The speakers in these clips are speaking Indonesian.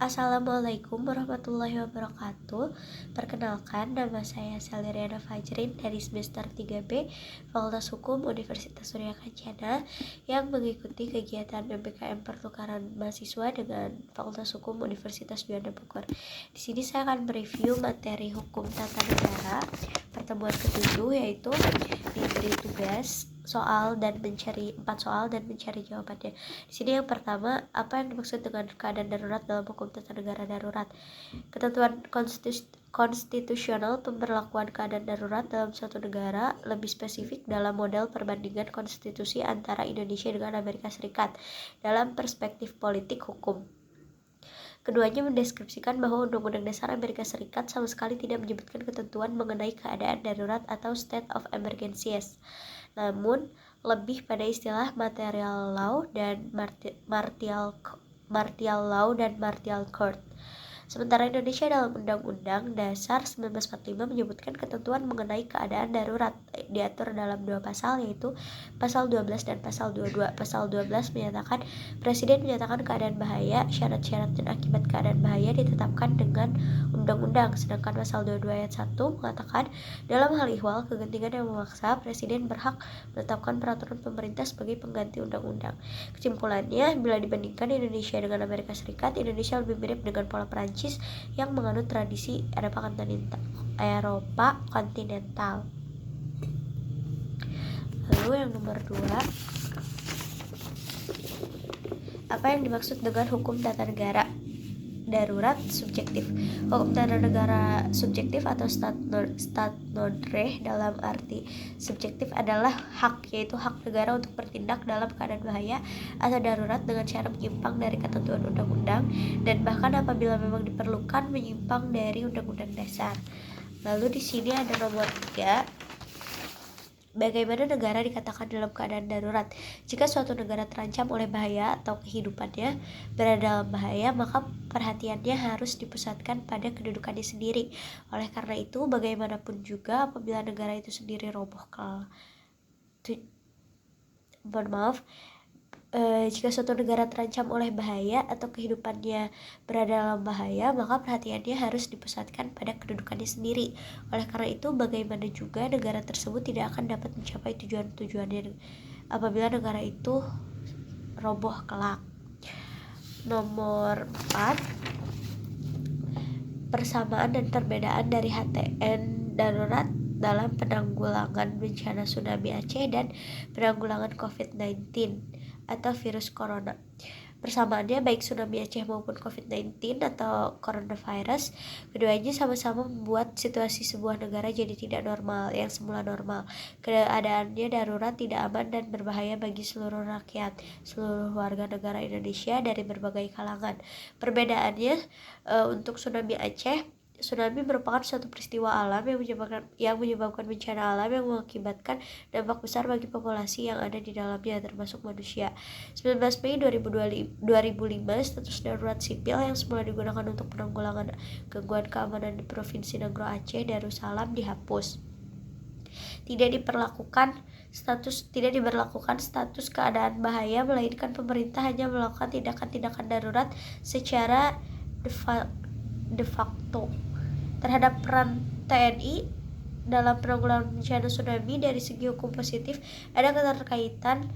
Assalamualaikum warahmatullahi wabarakatuh. Perkenalkan, nama saya Saliriana Fajrin dari semester 3B Fakultas Hukum Universitas Surya Kencana yang mengikuti kegiatan MBKM pertukaran mahasiswa dengan Fakultas Hukum Universitas Juanda Bogor. Di sini saya akan mereview materi hukum tata negara pertemuan ke-7, yaitu diberi tugas 4 soal dan mencari jawabannya. Di sini yang pertama, apa yang dimaksud dengan keadaan darurat dalam hukum tata negara darurat? Ketentuan konstitusional pemberlakuan keadaan darurat dalam suatu negara, lebih spesifik dalam model perbandingan konstitusi antara Indonesia dengan Amerika Serikat dalam perspektif politik hukum. Keduanya mendeskripsikan bahwa Undang-Undang Dasar Amerika Serikat sama sekali tidak menyebutkan ketentuan mengenai keadaan darurat atau state of emergencies, namun lebih pada istilah martial law dan martial court. Sementara Indonesia dalam Undang-Undang Dasar 1945 menyebutkan ketentuan mengenai keadaan darurat diatur dalam 2 pasal, yaitu pasal 12 dan pasal 22. Pasal 12 menyatakan Presiden menyatakan keadaan bahaya, syarat-syarat dan akibat keadaan bahaya ditetapkan dengan undang-undang, sedangkan pasal 22 ayat 1 mengatakan dalam hal ihwal kegentingan yang memaksa, Presiden berhak menetapkan peraturan pemerintah sebagai pengganti undang-undang. Kesimpulannya, bila dibandingkan Indonesia dengan Amerika Serikat, Indonesia lebih mirip dengan pola Perancis yang menganut tradisi Eropa kontinental. Lalu yang nomor 2, apa yang dimaksud dengan hukum tata negara darurat subjektif? Hukum tata negara subjektif atau stat nodre dalam arti subjektif adalah hak, yaitu hak negara untuk bertindak dalam keadaan bahaya atau darurat dengan cara menyimpang dari ketentuan undang-undang dan bahkan apabila memang diperlukan menyimpang dari undang-undang dasar. Lalu di sini ada nomor 3. Bagaimana negara dikatakan dalam keadaan darurat? Jika suatu negara terancam oleh bahaya atau kehidupannya berada dalam bahaya, maka perhatiannya harus dipusatkan pada kedudukannya sendiri. Oleh karena itu, bagaimanapun juga apabila negara itu sendiri roboh jika suatu negara terancam oleh bahaya atau kehidupannya berada dalam bahaya, maka perhatiannya harus dipusatkan pada kedudukannya sendiri. Oleh karena itu, bagaimana juga negara tersebut tidak akan dapat mencapai tujuan-tujuannya apabila negara itu roboh kelak. Nomor 4, persamaan dan perbedaan dari HTN darurat dalam penanggulangan bencana tsunami Aceh dan penanggulangan COVID-19 atau virus corona. Persamaannya, baik tsunami Aceh maupun COVID-19 atau coronavirus, keduanya sama-sama membuat situasi sebuah negara jadi tidak normal, yang semula normal. Keadaannya darurat, tidak aman, dan berbahaya bagi seluruh rakyat, seluruh warga negara Indonesia dari berbagai kalangan. Perbedaannya, untuk tsunami Aceh, tsunami merupakan suatu peristiwa alam yang menyebabkan bencana alam yang mengakibatkan dampak besar bagi populasi yang ada di dalamnya, termasuk manusia. 19 Mei 2005, status darurat sipil yang semula digunakan untuk penanggulangan gangguan keamanan di Provinsi Negro Aceh Darussalam dihapus. Tidak diberlakukan status keadaan bahaya, melainkan pemerintah hanya melakukan tindakan-tindakan darurat secara de facto terhadap peran TNI dalam penanggulangan bencana tsunami. Dari segi hukum positif, ada keterkaitan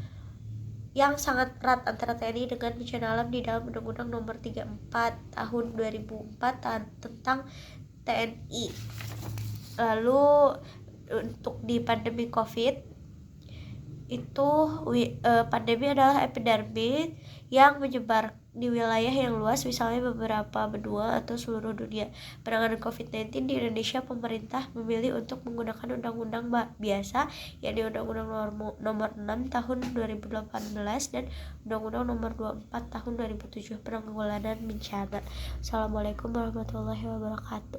yang sangat erat antara TNI dengan bencana alam di dalam Undang-Undang Nomor 34 Tahun 2004 tentang TNI. Lalu untuk di pandemi COVID itu, pandemi adalah epidemi yang menyebar di wilayah yang luas, misalnya beberapa benua atau seluruh dunia. Penanganan COVID-19 di Indonesia, pemerintah memilih untuk menggunakan undang-undang biasa, yakni Undang-Undang Nomor 6 Tahun 2018 dan Undang-Undang Nomor 24 Tahun 2007 penanggulangan bencana. Assalamualaikum warahmatullahi wabarakatuh.